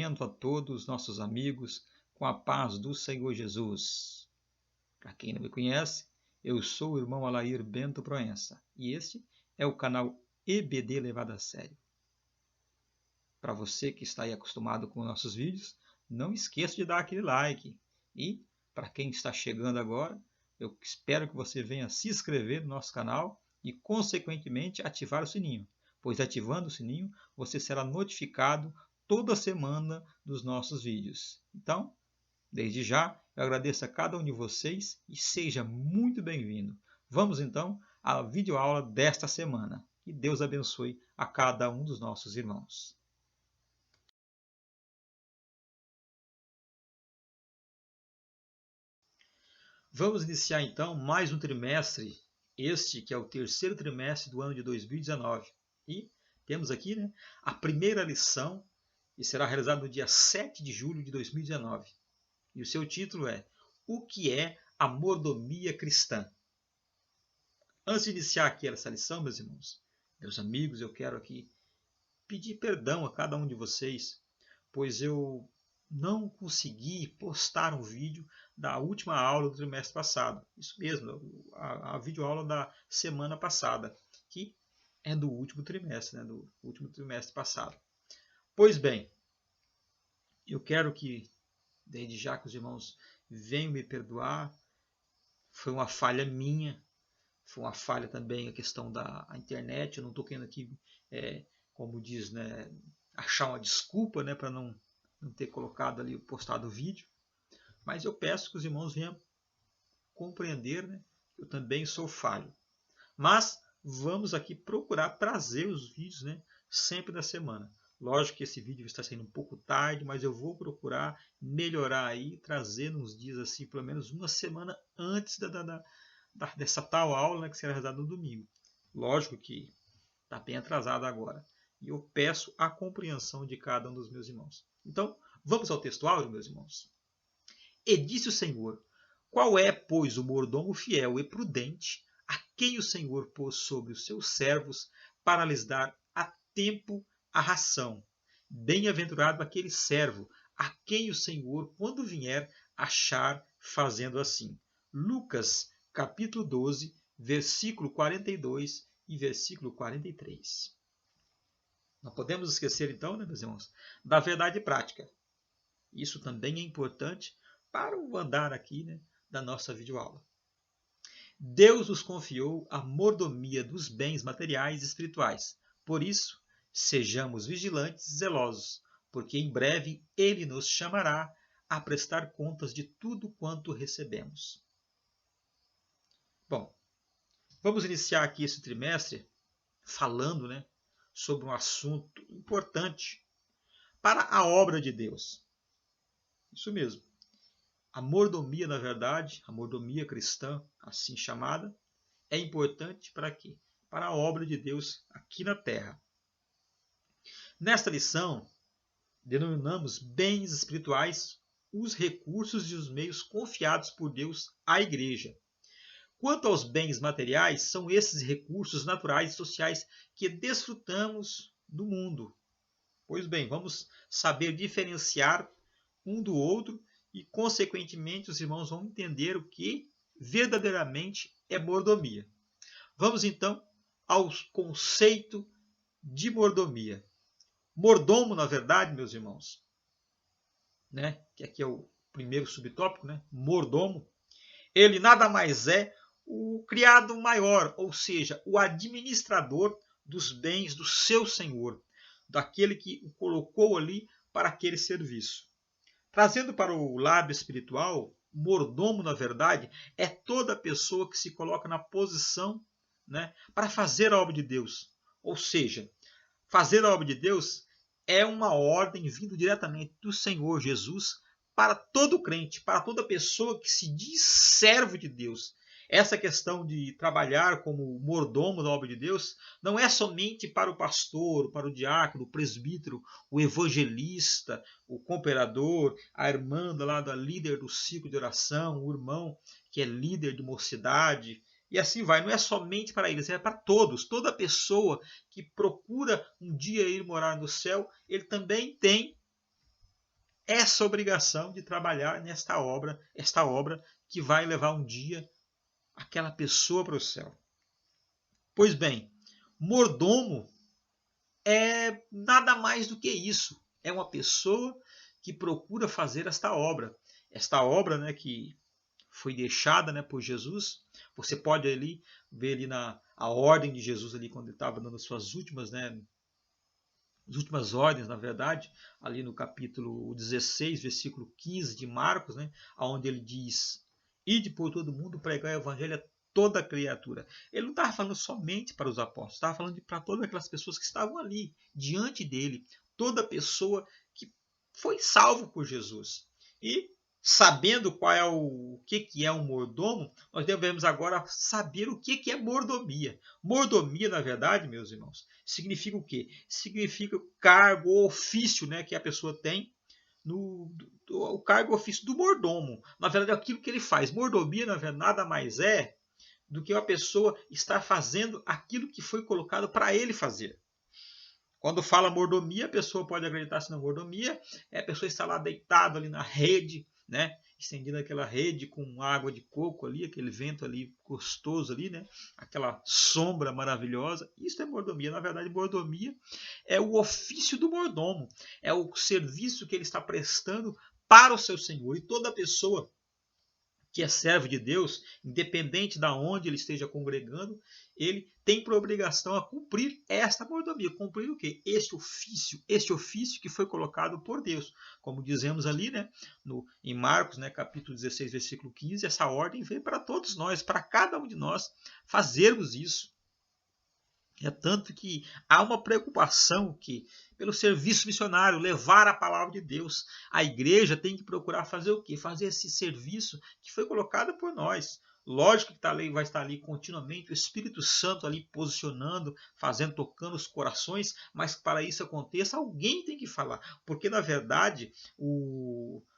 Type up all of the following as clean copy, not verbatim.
cumprimento a todos os nossos amigos com a paz do Senhor Jesus. Para quem não me conhece, eu sou o irmão Alair Bento Proença e este é o canal EBD Levado a Sério. Para você que está aí acostumado com nossos vídeos, não esqueça de dar aquele like. E para quem está chegando agora, eu espero que você venha se inscrever no nosso canal e, consequentemente, ativar o sininho, pois ativando o sininho, você será notificado toda semana dos nossos vídeos. Então, desde já, eu agradeço a cada um de vocês e seja muito bem-vindo. Vamos então à videoaula desta semana. Que Deus abençoe a cada um dos nossos irmãos. Vamos iniciar então mais um trimestre, este que é o terceiro trimestre do ano de 2019. E temos aqui a primeira lição, que será realizada no dia 7 de julho de 2019. E o seu título é O que é a mordomia cristã? Antes de iniciar aqui essa lição, meus irmãos, meus amigos, eu quero aqui pedir perdão a cada um de vocês, pois eu não consegui postar um vídeo da última aula do trimestre passado. Isso mesmo, a videoaula da semana passada, que é do último trimestre, do último trimestre passado. Pois bem, eu quero que, desde já que os irmãos venham me perdoar, foi uma falha minha, foi uma falha também a questão da internet, eu não estou querendo aqui, como diz, achar uma desculpa para não ter colocado ali, postado o vídeo, mas eu peço que os irmãos venham compreender que eu também sou falho. Mas vamos aqui procurar trazer os vídeos sempre na semana. Lógico que esse vídeo está saindo um pouco tarde, mas eu vou procurar melhorar aí, trazer nos dias assim, pelo menos uma semana antes dessa tal aula que será realizada no domingo. Lógico que está bem atrasado agora. E eu peço a compreensão de cada um dos meus irmãos. Então, vamos ao texto áureo, meus irmãos. E disse o Senhor: qual é, pois, o mordomo fiel e prudente, a quem o Senhor pôs sobre os seus servos para lhes dar a tempo a ração? Bem-aventurado aquele servo, a quem o Senhor, quando vier, achar fazendo assim. Lucas, capítulo 12, versículo 42 e versículo 43. Não podemos esquecer, então, meus irmãos, da verdade prática. Isso também é importante para o andar aqui da nossa videoaula. Deus nos confiou a mordomia dos bens materiais e espirituais. Por isso, sejamos vigilantes e zelosos, porque em breve Ele nos chamará a prestar contas de tudo quanto recebemos. Bom, vamos iniciar aqui esse trimestre falando sobre um assunto importante para a obra de Deus. Isso mesmo. A mordomia, na verdade, a mordomia cristã, assim chamada, é importante para quê? Para a obra de Deus aqui na terra. Nesta lição, denominamos bens espirituais os recursos e os meios confiados por Deus à igreja. Quanto aos bens materiais, são esses recursos naturais e sociais que desfrutamos do mundo. Pois bem, vamos saber diferenciar um do outro e, consequentemente, os irmãos vão entender o que verdadeiramente é mordomia. Vamos, então, ao conceito de mordomia. Mordomo, na verdade, meus irmãos, que aqui é o primeiro subtópico, mordomo, ele nada mais é o criado maior, ou seja, o administrador dos bens do seu senhor, daquele que o colocou ali para aquele serviço. Trazendo para o lado espiritual, mordomo, na verdade, é toda pessoa que se coloca na posição para fazer a obra de Deus. Ou seja, fazer a obra de Deus é uma ordem vindo diretamente do Senhor Jesus para todo crente, para toda pessoa que se diz servo de Deus. Essa questão de trabalhar como mordomo da obra de Deus não é somente para o pastor, para o diácono, o presbítero, o evangelista, o cooperador, a irmã lá da líder do ciclo de oração, o irmão que é líder de mocidade, e assim vai. Não é somente para eles, é para todos. Toda pessoa que procura um dia ir morar no céu, ele também tem essa obrigação de trabalhar nesta obra, esta obra que vai levar um dia aquela pessoa para o céu. Pois bem, mordomo é nada mais do que isso. É uma pessoa que procura fazer esta obra. Esta obra, né, que foi deixada, né, por Jesus. Você pode ali ver ali a ordem de Jesus ali quando ele estava dando suas últimas, né, as últimas ordens, na verdade, ali no capítulo 16, versículo 15 de Marcos, né, onde ele diz: ide por todo mundo pregar o evangelho a toda criatura. Ele não estava falando somente para os apóstolos, estava falando para todas aquelas pessoas que estavam ali, diante dele, toda pessoa que foi salvo por Jesus. E sabendo qual é o que é um mordomo, nós devemos agora saber o que é mordomia. Mordomia, na verdade, meus irmãos, significa o quê? Significa o cargo ou ofício, né, que a pessoa tem, o cargo ou ofício do mordomo. Na verdade, é aquilo que ele faz. Mordomia, na verdade, nada mais é do que uma pessoa estar fazendo aquilo que foi colocado para ele fazer. Quando fala mordomia, a pessoa pode acreditar se na mordomia, a pessoa está lá deitada ali na rede, né? Estendendo aquela rede com água de coco ali, aquele vento ali gostoso ali, né? Aquela sombra maravilhosa. Isso é mordomia. Na verdade, mordomia é o ofício do mordomo, é o serviço que ele está prestando para o seu senhor. E toda pessoa que é servo de Deus, independente de onde ele esteja congregando, ele tem por obrigação a cumprir esta mordomia. Cumprir o quê? Este ofício que foi colocado por Deus. Como dizemos ali, né, em Marcos, né, capítulo 16, versículo 15, essa ordem vem para todos nós, para cada um de nós fazermos isso. É tanto que há uma preocupação que, pelo serviço missionário, levar a palavra de Deus, a igreja tem que procurar fazer o quê? Fazer esse serviço que foi colocado por nós. Lógico que vai estar ali continuamente o Espírito Santo ali posicionando, fazendo, tocando os corações, mas para isso aconteça, alguém tem que falar. Porque, na verdade,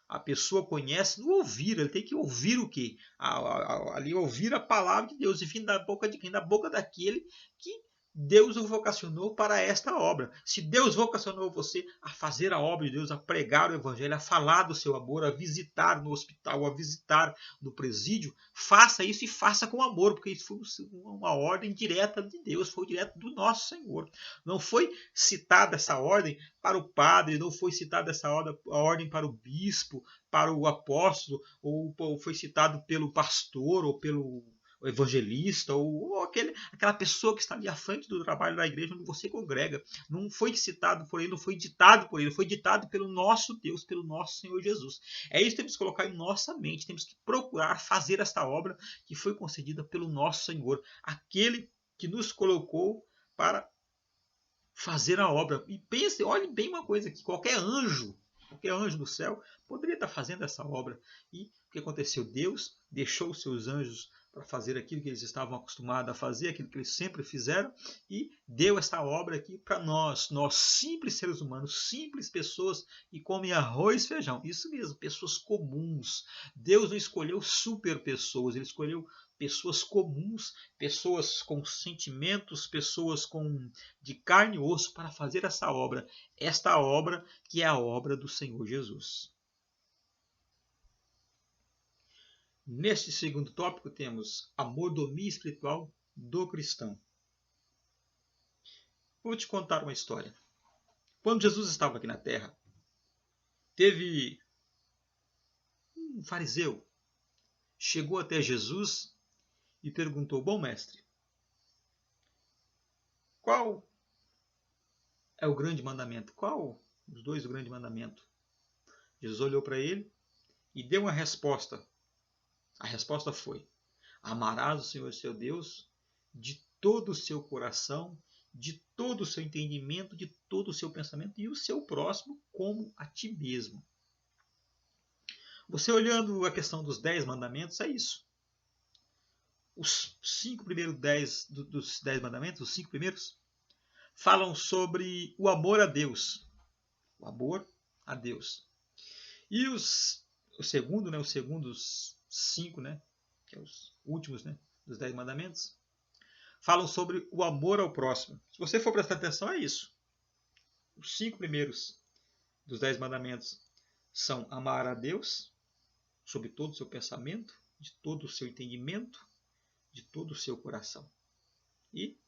a pessoa conhece no ouvir, ele tem que ouvir o quê? Ali ouvir a palavra de Deus, e vir da boca de quem? Da boca daquele que Deus o vocacionou para esta obra. Se Deus vocacionou você a fazer a obra de Deus, a pregar o evangelho, a falar do seu amor, a visitar no hospital, a visitar no presídio, faça isso e faça com amor, porque isso foi uma ordem direta de Deus, foi direto do nosso Senhor. Não foi citada essa ordem para o padre, não foi citada essa ordem para o bispo, para o apóstolo, ou foi citado pelo pastor ou pelo o evangelista ou aquela pessoa que está ali à frente do trabalho da igreja onde você congrega. Não foi citado por ele, não foi ditado por ele, foi ditado pelo nosso Deus, pelo nosso Senhor Jesus. É isso que temos que colocar em nossa mente, temos que procurar fazer esta obra que foi concedida pelo nosso Senhor, aquele que nos colocou para fazer a obra. E pense, olhe bem uma coisa aqui, qualquer anjo do céu poderia estar fazendo essa obra. E o que aconteceu? Deus deixou os seus anjos para fazer aquilo que eles estavam acostumados a fazer, aquilo que eles sempre fizeram, e deu esta obra aqui para nós simples seres humanos, simples pessoas que comem arroz e feijão. Isso mesmo, pessoas comuns. Deus não escolheu super pessoas, ele escolheu pessoas comuns, pessoas com sentimentos, pessoas de carne e osso para fazer esta obra que é a obra do Senhor Jesus. Neste segundo tópico temos a mordomia espiritual do cristão. Vou te contar uma história. Quando Jesus estava aqui na terra, teve um fariseu, chegou até Jesus e perguntou: bom mestre, qual é o grande mandamento? Qual dos dois o grande mandamento? Jesus olhou para ele e deu uma resposta. A resposta foi: amarás o Senhor seu Deus de todo o seu coração, de todo o seu entendimento, de todo o seu pensamento, e o seu próximo como a ti mesmo. Você olhando a questão dos 10 mandamentos, é isso. Os 5 primeiros dos 10 mandamentos, os 5 primeiros, falam sobre o amor a Deus. O amor a Deus. E o segundo, os segundos 5, que é os últimos, dos 10 mandamentos, falam sobre o amor ao próximo. Se você for prestar atenção, é isso. Os 5 primeiros dos 10 mandamentos são amar a Deus sobre todo o seu pensamento, de todo o seu entendimento, de todo o seu coração. E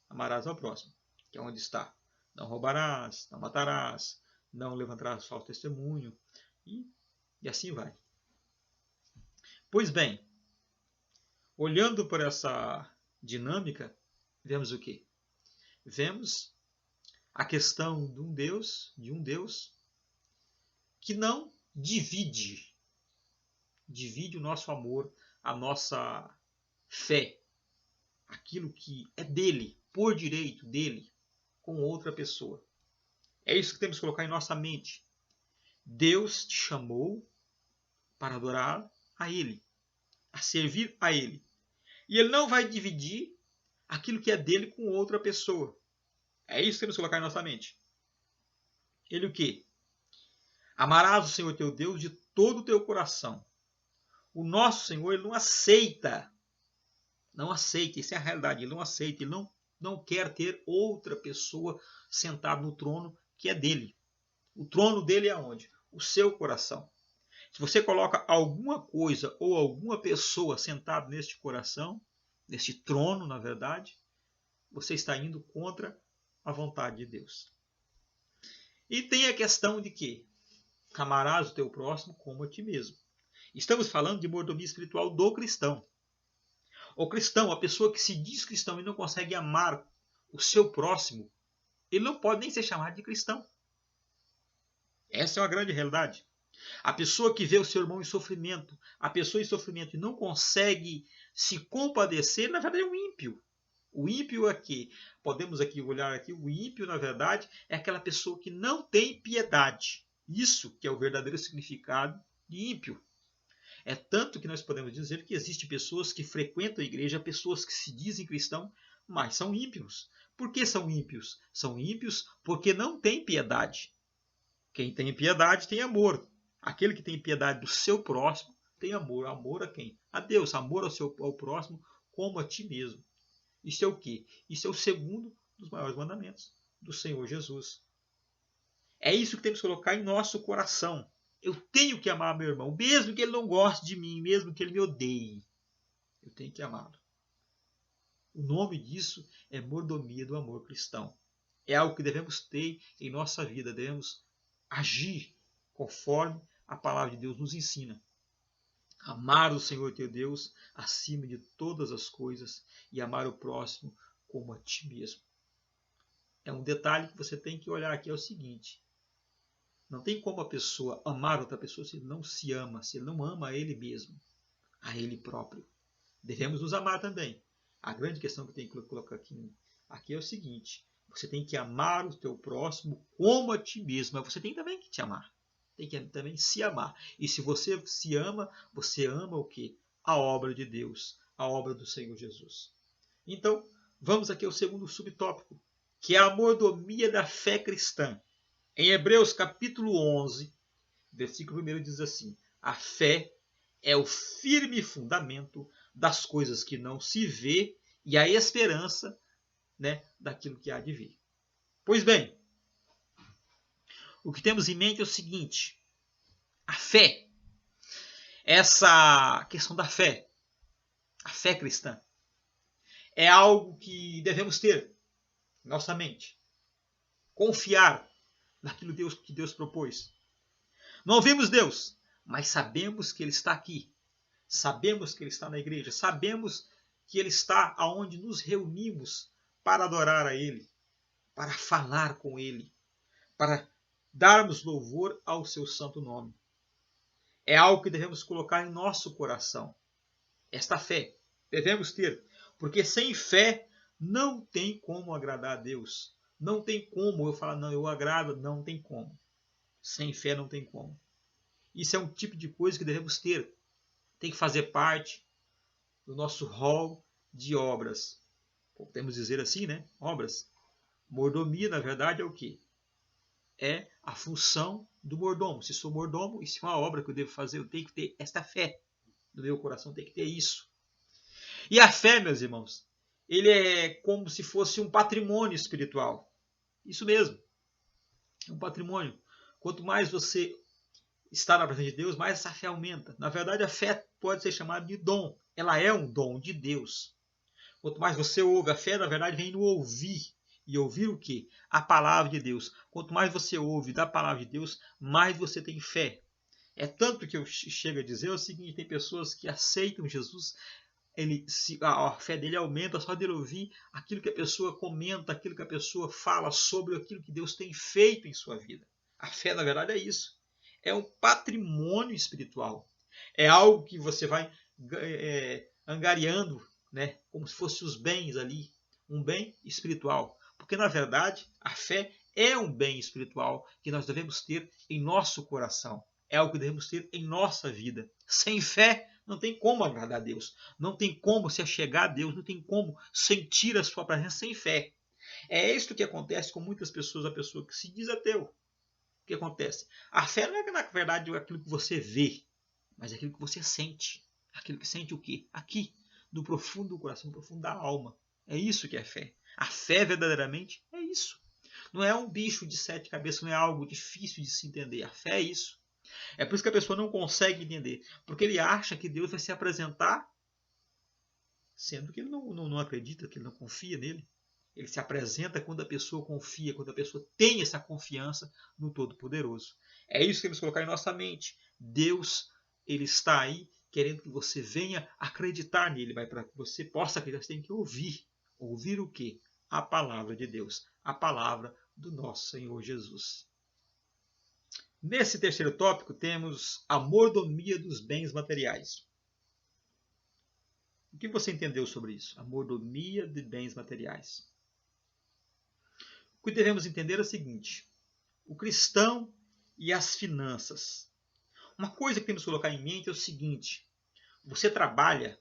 amarás ao próximo, que é onde está. Não roubarás, não matarás, não levantarás falso testemunho, e assim vai. Pois bem, olhando por essa dinâmica, vemos o quê? Vemos a questão de um Deus que não divide o nosso amor, a nossa fé, aquilo que é dele, por direito dele, com outra pessoa. É isso que temos que colocar em nossa mente. Deus te chamou para adorar a ele, a servir a ele. E ele não vai dividir aquilo que é dele com outra pessoa. É isso que temos que colocar em nossa mente. Ele o quê? Amarás o Senhor teu Deus de todo o teu coração. O nosso Senhor, ele não aceita, isso é a realidade, ele não aceita, ele não quer ter outra pessoa sentada no trono que é dele. O trono dele é onde? O seu coração. Se você coloca alguma coisa ou alguma pessoa sentada neste coração, neste trono, na verdade, você está indo contra a vontade de Deus. E tem a questão de que amarás o teu próximo como a ti mesmo. Estamos falando de mordomia espiritual do cristão. O cristão, a pessoa que se diz cristão e não consegue amar o seu próximo, ele não pode nem ser chamado de cristão. Essa é uma grande realidade. A pessoa que vê o seu irmão em sofrimento, a pessoa em sofrimento e não consegue se compadecer, na verdade é um ímpio. O ímpio aqui, podemos aqui olhar aqui, o ímpio na verdade é aquela pessoa que não tem piedade. Isso que é o verdadeiro significado de ímpio. É tanto que nós podemos dizer que existem pessoas que frequentam a igreja, pessoas que se dizem cristãos, mas são ímpios. Por que são ímpios? São ímpios porque não têm piedade. Quem tem piedade tem amor. Aquele que tem piedade do seu próximo tem amor. Amor a quem? A Deus. Amor ao próximo como a ti mesmo. Isso é o quê? Isso é o segundo dos maiores mandamentos do Senhor Jesus. É isso que temos que colocar em nosso coração. Eu tenho que amar meu irmão, mesmo que ele não goste de mim, mesmo que ele me odeie. Eu tenho que amá-lo. O nome disso é mordomia do amor cristão. É algo que devemos ter em nossa vida. Devemos agir conforme a palavra de Deus nos ensina. Amar o Senhor teu Deus acima de todas as coisas e amar o próximo como a ti mesmo. É um detalhe que você tem que olhar aqui, é o seguinte. Não tem como a pessoa amar outra pessoa se ele não se ama, se ele não ama a ele mesmo, a ele próprio. Devemos nos amar também. A grande questão que eu tenho que colocar aqui é o seguinte. Você tem que amar o teu próximo como a ti mesmo, mas você tem também que te amar. Tem que também se amar. E se você se ama, você ama o quê? A obra de Deus, a obra do Senhor Jesus. Então, vamos aqui ao segundo subtópico, que é a mordomia da fé cristã. Em Hebreus capítulo 11, versículo 1 diz assim: a fé é o firme fundamento das coisas que não se vê e a esperança, daquilo que há de vir. Pois bem, o que temos em mente é o seguinte: a fé, essa questão da fé, a fé cristã, é algo que devemos ter em nossa mente. Confiar naquilo que Deus propôs. Não vemos Deus, mas sabemos que Ele está aqui. Sabemos que Ele está na igreja. Sabemos que Ele está aonde nos reunimos para adorar a Ele, para falar com Ele, para darmos louvor ao seu santo nome. É algo que devemos colocar em nosso coração. Esta fé devemos ter, porque sem fé não tem como agradar a Deus. Não tem como eu falar, não, eu agrado, não tem como. Sem fé não tem como. Isso é um tipo de coisa que devemos ter. Tem que fazer parte do nosso rol de obras. Podemos dizer assim, né? Obras. Mordomia, na verdade, é o quê? É a função do mordomo. Se sou mordomo, isso é uma obra que eu devo fazer, eu tenho que ter esta fé. No meu coração tem que ter isso. E a fé, meus irmãos, ele é como se fosse um patrimônio espiritual. Isso mesmo. É um patrimônio. Quanto mais você está na presença de Deus, mais essa fé aumenta. Na verdade, a fé pode ser chamada de dom. Ela é um dom de Deus. Quanto mais você ouve, a fé, na verdade, vem no ouvir. E ouvir o quê? A palavra de Deus. Quanto mais você ouve da palavra de Deus, mais você tem fé. É tanto que eu chego a dizer o seguinte: tem pessoas que aceitam Jesus, a fé dele aumenta só dele ouvir aquilo que a pessoa comenta, aquilo que a pessoa fala sobre aquilo que Deus tem feito em sua vida. A fé, na verdade, é isso. É um patrimônio espiritual. É algo que você vai angariando, né, como se fossem os bens ali, um bem espiritual. Porque, na verdade, a fé é um bem espiritual que nós devemos ter em nosso coração. É algo que devemos ter em nossa vida. Sem fé, não tem como agradar a Deus. Não tem como se achegar a Deus. Não tem como sentir a sua presença sem fé. É isso que acontece com muitas pessoas, a pessoa que se diz ateu. O que acontece? A fé não é, na verdade, aquilo que você vê, mas aquilo que você sente. Aquilo que sente o quê? Aqui, no profundo do coração, no profundo da alma. É isso que é fé. A fé, verdadeiramente, é isso. Não é um bicho de 7 cabeças, não é algo difícil de se entender. A fé é isso. É por isso que a pessoa não consegue entender. Porque ele acha que Deus vai se apresentar, sendo que ele não acredita, que ele não confia nele. Ele se apresenta quando a pessoa confia, quando a pessoa tem essa confiança no Todo-Poderoso. É isso que temos que colocar em nossa mente. Deus, ele está aí querendo que você venha acreditar nele. Mas para que você possa acreditar, você tem que ouvir. Ouvir o quê? A palavra de Deus. A palavra do nosso Senhor Jesus. Nesse terceiro tópico temos a mordomia dos bens materiais. O que você entendeu sobre isso? A mordomia de bens materiais. O que devemos entender é o seguinte: o cristão e as finanças. Uma coisa que temos que colocar em mente é o seguinte: você trabalha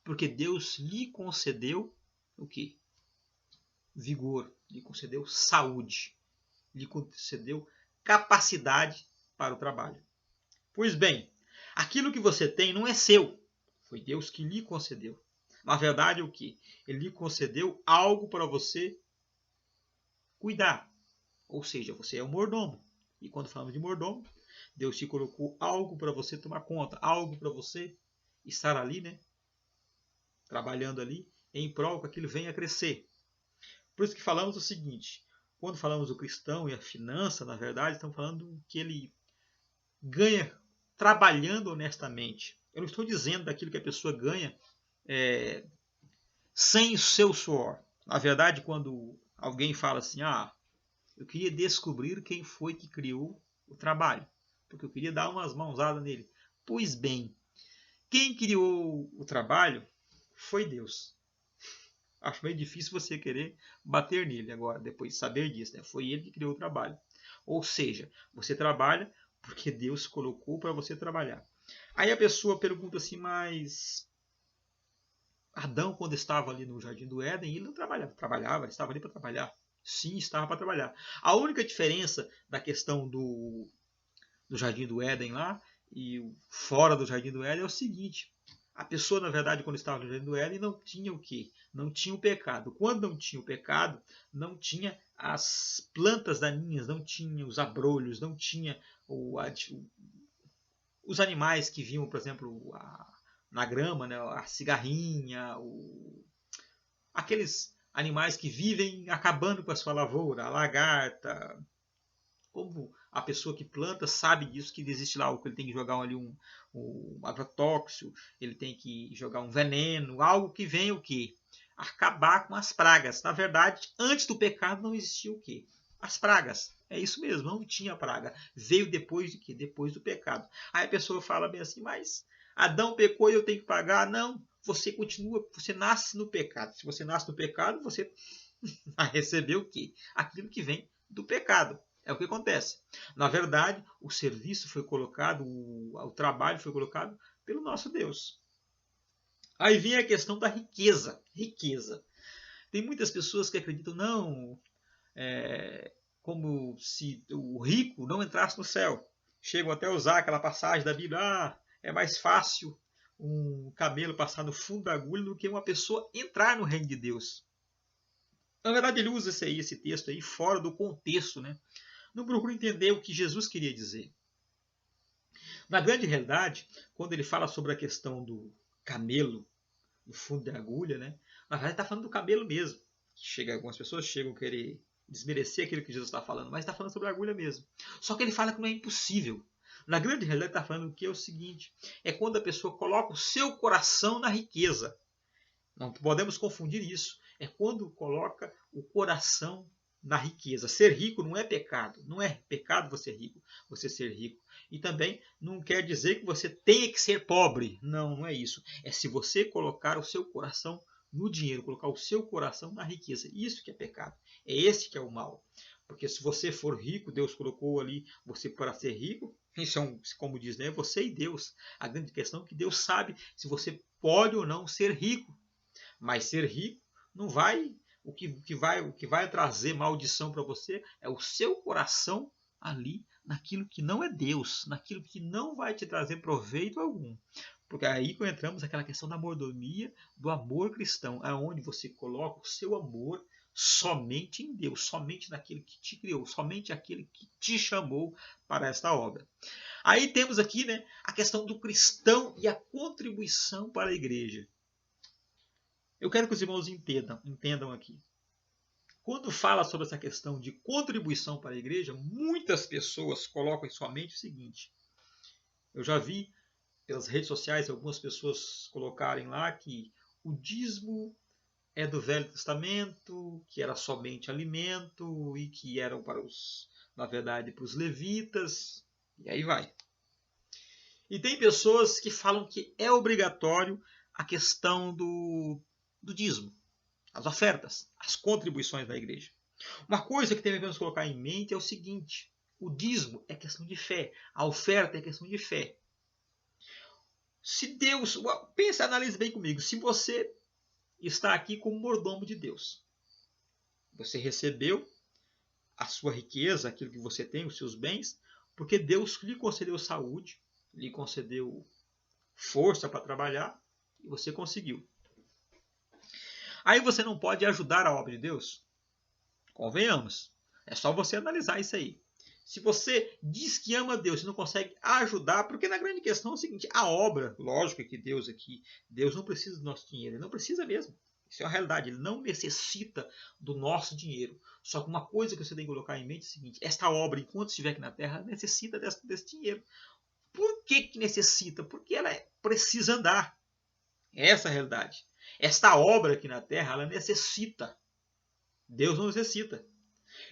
porque Deus lhe concedeu o quê? Vigor, lhe concedeu saúde, lhe concedeu capacidade para o trabalho. Pois bem, aquilo que você tem não é seu, foi Deus que lhe concedeu. Na verdade, o que? Ele lhe concedeu algo para você cuidar. Ou seja, você é um mordomo. E quando falamos de mordomo, Deus te colocou algo para você tomar conta, algo para você estar ali, né? Trabalhando ali, em prol que aquilo venha a crescer. Por isso que falamos o seguinte: quando falamos do cristão e a finança, na verdade, estamos falando que ele ganha trabalhando honestamente. Eu não estou dizendo daquilo que a pessoa ganha sem o seu suor. Na verdade, quando alguém fala assim: eu queria descobrir quem foi que criou o trabalho, porque eu queria dar umas mãozadas nele. Pois bem, quem criou o trabalho foi Deus. Acho meio difícil você querer bater nele agora, depois de saber disso, né? Foi ele que criou o trabalho. Ou seja, você trabalha porque Deus colocou para você trabalhar. Aí a pessoa pergunta assim: mas Adão, quando estava ali no Jardim do Éden, ele não trabalhava, ele estava ali para trabalhar. Sim, estava para trabalhar. A única diferença da questão do Jardim do Éden lá e fora do Jardim do Éden é o seguinte: a pessoa, na verdade, quando estava no Jardim do Éden, não tinha o quê? Não tinha o pecado. Quando não tinha o pecado, não tinha as plantas daninhas, não tinha os abrolhos, não tinha os animais que vinham, por exemplo, na grama, né? A cigarrinha, aqueles animais que vivem acabando com a sua lavoura, a lagarta. Como a pessoa que planta sabe disso, que existe lá algo que ele tem que jogar ali um agrotóxico, ele tem que jogar um veneno, algo que venha o quê? Acabar com as pragas. Na verdade, antes do pecado não existia o quê? As pragas. É isso mesmo, não tinha praga. Veio depois de quê? Depois do pecado. Aí a pessoa fala bem assim: mas Adão pecou e eu tenho que pagar? Não, você continua, você nasce no pecado. Se você nasce no pecado, você vai receber o quê? Aquilo que vem do pecado. É o que acontece. Na verdade, o serviço foi colocado, o trabalho foi colocado pelo nosso Deus. Aí vem a questão da riqueza. Riqueza. Tem muitas pessoas que acreditam, não, como se o rico não entrasse no céu. Chegam até a usar aquela passagem da Bíblia: é mais fácil um camelo passar no fundo da agulha do que uma pessoa entrar no reino de Deus. Na verdade, ele usa esse texto aí fora do contexto, né? não procura entender o que Jesus queria dizer. Na grande realidade, quando ele fala sobre a questão do camelo, do fundo da agulha, né? Na verdade está falando do camelo mesmo. Algumas pessoas chegam a querer desmerecer aquilo que Jesus está falando, mas está falando sobre a agulha mesmo. Só que ele fala que não é impossível. Na grande realidade está falando que é o seguinte, é quando a pessoa coloca o seu coração na riqueza. Não podemos confundir isso. É quando coloca o coração na riqueza. Ser rico não é pecado. Não é pecado você ser rico. E também não quer dizer que você tenha que ser pobre. Não, não é isso. É se você colocar o seu coração no dinheiro, colocar o seu coração na riqueza. Isso que é pecado. É esse que é o mal. Porque se você for rico, Deus colocou ali você para ser rico. Isso é como diz, né? Você e Deus. A grande questão é que Deus sabe se você pode ou não ser rico. Mas ser rico não vai. O que vai trazer maldição para você é o seu coração ali naquilo que não é Deus, naquilo que não vai te trazer proveito algum. Porque aí entramos naquela questão da mordomia, do amor cristão, aonde você coloca o seu amor somente em Deus, somente naquele que te criou, somente aquele que te chamou para esta obra. Aí temos aqui, né, a questão do cristão e a contribuição para a igreja. Eu quero que os irmãos entendam aqui. Quando fala sobre essa questão de contribuição para a igreja, muitas pessoas colocam em sua mente o seguinte. Eu já vi pelas redes sociais algumas pessoas colocarem lá que o dízimo é do Velho Testamento, que era somente alimento e que eram na verdade, para os levitas, e aí vai. E tem pessoas que falam que é obrigatório a questão do dízimo, as ofertas, as contribuições da igreja. Uma coisa que devemos colocar em mente é o seguinte: o dízimo é questão de fé, a oferta é questão de fé. Se Deus, pensa, analise bem comigo, se você está aqui como mordomo de Deus, você recebeu a sua riqueza, aquilo que você tem, os seus bens, porque Deus lhe concedeu saúde, lhe concedeu força para trabalhar e você conseguiu. Aí você não pode ajudar a obra de Deus? Convenhamos. É só você analisar isso aí. Se você diz que ama Deus e não consegue ajudar, porque na grande questão é o seguinte, a obra, lógico que Deus aqui, Deus não precisa do nosso dinheiro, ele não precisa mesmo. Isso é uma realidade, ele não necessita do nosso dinheiro. Só que uma coisa que você tem que colocar em mente é o seguinte, esta obra, enquanto estiver aqui na Terra, necessita desse dinheiro. Por que necessita? Porque ela precisa andar. Essa é a realidade. Esta obra aqui na Terra, ela necessita. Deus não necessita.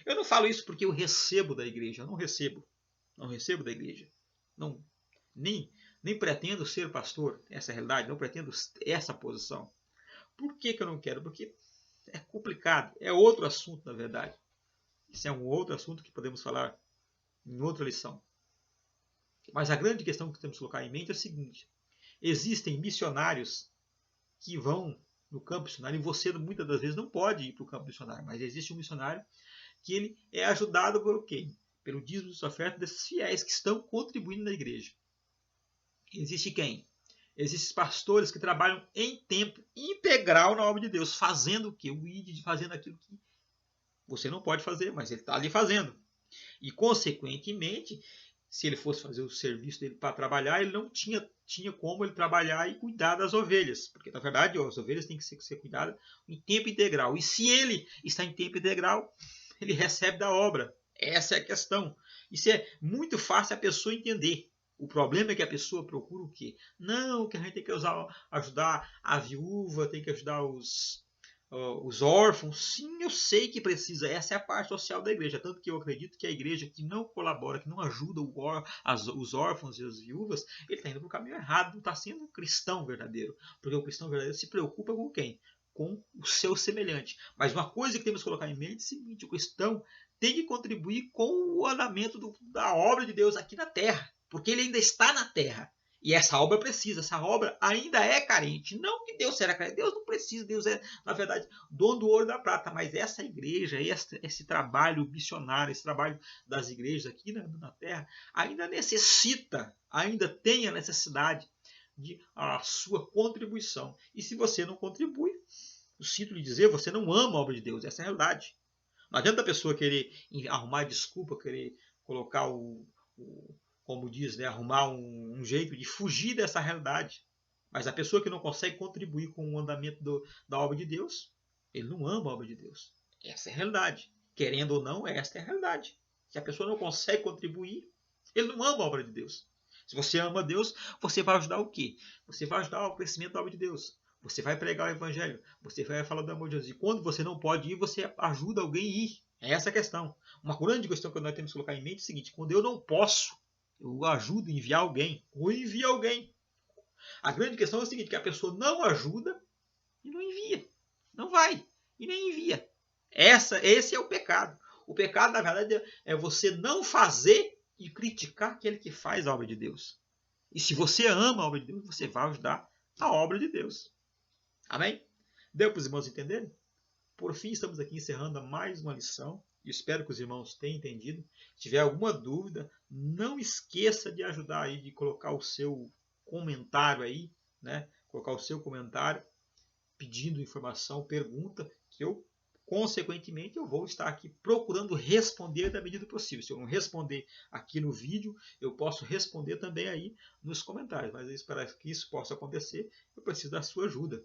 Eu não falo isso porque eu recebo da igreja. Eu não recebo. Não recebo da igreja. Não, nem pretendo ser pastor. Essa é a realidade. Não pretendo essa posição. Por que eu não quero? Porque é complicado. É outro assunto, na verdade. Isso é um outro assunto que podemos falar em outra lição. Mas a grande questão que temos que colocar em mente é o seguinte. Existem missionários que vão no campo missionário e você muitas das vezes não pode ir para o campo missionário, mas existe um missionário que ele é ajudado por quem? Pelo dízimo de oferta desses fiéis que estão contribuindo na igreja. Existe quem? Existem pastores que trabalham em tempo integral na obra de Deus, fazendo o quê? O ID, fazendo aquilo que você não pode fazer, mas ele está ali fazendo. E, consequentemente, se ele fosse fazer o serviço dele para trabalhar, ele não tinha como ele trabalhar e cuidar das ovelhas. Porque, na verdade, as ovelhas têm que ser cuidadas em tempo integral. E se ele está em tempo integral, ele recebe da obra. Essa é a questão. Isso é muito fácil a pessoa entender. O problema é que a pessoa procura o quê? Não, que a gente tem que ajudar a viúva, tem que ajudar os órfãos. Sim, eu sei que precisa. Essa é a parte social da igreja. Tanto que eu acredito que a igreja que não colabora, que não ajuda os órfãos e as viúvas, ele está indo para o caminho errado, não está sendo um cristão verdadeiro. Porque o cristão verdadeiro se preocupa com quem? Com o seu semelhante. Mas uma coisa que temos que colocar em mente é o seguinte: o cristão tem que contribuir com o andamento da obra de Deus aqui na terra. Porque ele ainda está na terra. E essa obra precisa, essa obra ainda é carente. Não que Deus será carente, Deus não precisa, Deus é, na verdade, dono do ouro e da prata. Mas essa igreja, esse trabalho missionário, esse trabalho das igrejas aqui na terra, ainda necessita, ainda tem a necessidade de a sua contribuição. E se você não contribui, eu sinto lhe dizer, você não ama a obra de Deus, essa é a realidade. Não adianta a pessoa querer arrumar desculpa, querer colocar como diz, né, arrumar um jeito de fugir dessa realidade. Mas a pessoa que não consegue contribuir com o andamento da obra de Deus, ele não ama a obra de Deus. Essa é a realidade. Querendo ou não, esta é a realidade. Se a pessoa não consegue contribuir, ele não ama a obra de Deus. Se você ama Deus, você vai ajudar o quê? Você vai ajudar o crescimento da obra de Deus. Você vai pregar o evangelho. Você vai falar do amor de Deus. E quando você não pode ir, você ajuda alguém a ir. É essa a questão. Uma grande questão que nós temos que colocar em mente é o seguinte: quando eu não posso, eu ajudo a enviar alguém. Ou envia alguém. A grande questão é o seguinte: que a pessoa não ajuda e não envia. Não vai. E nem envia. Esse é o pecado. O pecado, na verdade, é você não fazer e criticar aquele que faz a obra de Deus. E se você ama a obra de Deus, você vai ajudar a obra de Deus. Amém? Deu para os irmãos entenderem? Por fim, estamos aqui encerrando mais uma lição. Espero que os irmãos tenham entendido. Se tiver alguma dúvida, não esqueça de ajudar aí, de colocar o seu comentário aí, né? Colocar o seu comentário pedindo informação, pergunta, que eu, consequentemente, eu vou estar aqui procurando responder da medida possível. Se eu não responder aqui no vídeo, eu posso responder também aí nos comentários. Mas para que isso possa acontecer, eu preciso da sua ajuda.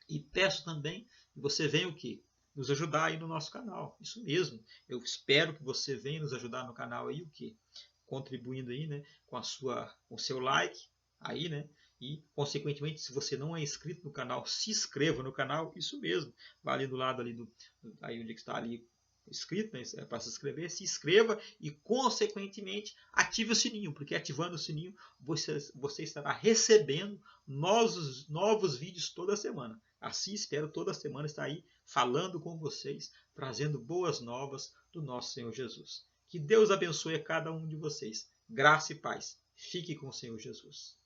E peço também que você venha o quê? Nos ajudar aí no nosso canal. Isso mesmo. Eu espero que você venha nos ajudar no canal aí o quê? Contribuindo aí, né, com o seu like aí, né? E, consequentemente, se você não é inscrito no canal, se inscreva no canal. Isso mesmo. Vai ali do lado ali aí onde está ali inscrito, né? É para se inscrever, se inscreva e, consequentemente, ative o sininho, porque ativando o sininho você estará recebendo novos vídeos toda semana. Assim espero toda semana estar aí falando com vocês, trazendo boas novas do nosso Senhor Jesus. Que Deus abençoe a cada um de vocês. Graça e paz. Fique com o Senhor Jesus.